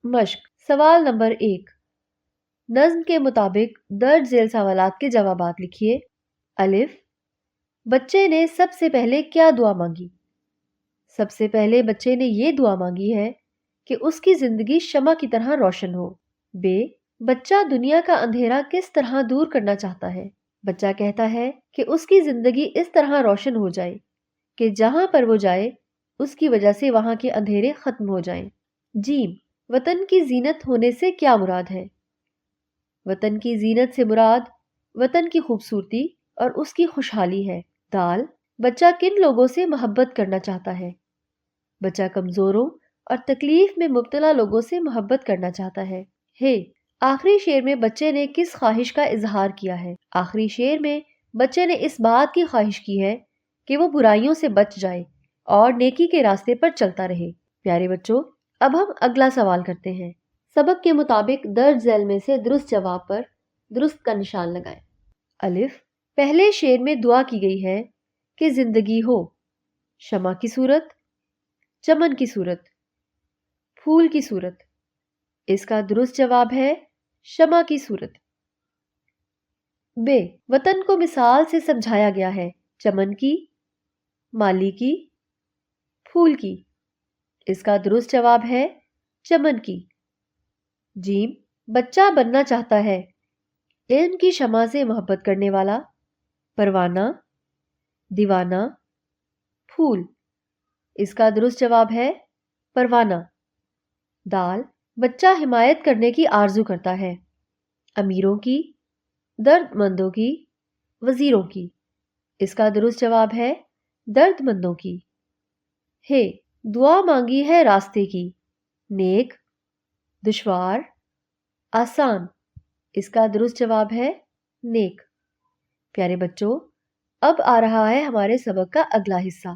مشق سوال نمبر 1 نظم کے مطابق درج ذیل سوالات کے جوابات لکھیے۔ الف بچے نے سب سے پہلے کیا دعا مانگی؟ سب سے پہلے بچے نے یہ دعا مانگی ہے کہ اس کی زندگی شمع کی طرح روشن ہو۔ ب بچہ دنیا کا اندھیرا کس طرح دور کرنا چاہتا ہے؟ بچہ کہتا ہے کہ اس کی زندگی اس طرح روشن ہو جائے کہ جہاں پر وہ جائے اس کی وجہ سے وہاں کے اندھیرے ختم ہو جائیں۔ جیم وطن کی زینت ہونے سے کیا مراد ہے؟ وطن کی زینت سے مراد وطن کی خوبصورتی اور اس کی خوشحالی ہے۔ دال بچہ کن لوگوں سے محبت کرنا چاہتا ہے؟ بچہ کمزوروں اور تکلیف میں مبتلا لوگوں سے محبت کرنا چاہتا ہے۔ آخری شعر میں بچے نے کس خواہش کا اظہار کیا ہے؟ آخری شعر میں بچے نے اس بات کی خواہش کی ہے کہ وہ برائیوں سے بچ جائے اور نیکی کے راستے پر چلتا رہے۔ پیارے بچوں، اب ہم اگلا سوال کرتے ہیں۔ سبق کے مطابق درج ذیل میں سے درست جواب پر درست کا نشان لگائیں۔ الف پہلے شعر میں دعا کی گئی ہے کہ زندگی ہو شمع کی صورت، چمن کی صورت، پھول کی صورت۔ اس کا درست جواب ہے شمع کی صورت۔ ب وطن کو مثال سے سمجھایا گیا ہے، چمن کی، مالی کی، پھول کی۔ اس کا درست جواب ہے چمن کی۔ جیم بچہ بننا چاہتا ہے، علم کی شمع سے محبت کرنے والا، پروانہ، دیوانہ، پھول۔ اس کا درست جواب ہے پروانہ۔ دال بچہ حمایت کرنے کی آرزو کرتا ہے، امیروں کی، درد مندوں کی، وزیروں کی۔ اس کا درست جواب ہے درد مندوں کی۔ دعا مانگی ہے راستے کی، نیک، دشوار، آسان۔ اس کا درست جواب ہے نیک۔ پیارے بچوں، اب آ رہا ہے ہمارے سبق کا اگلا حصہ۔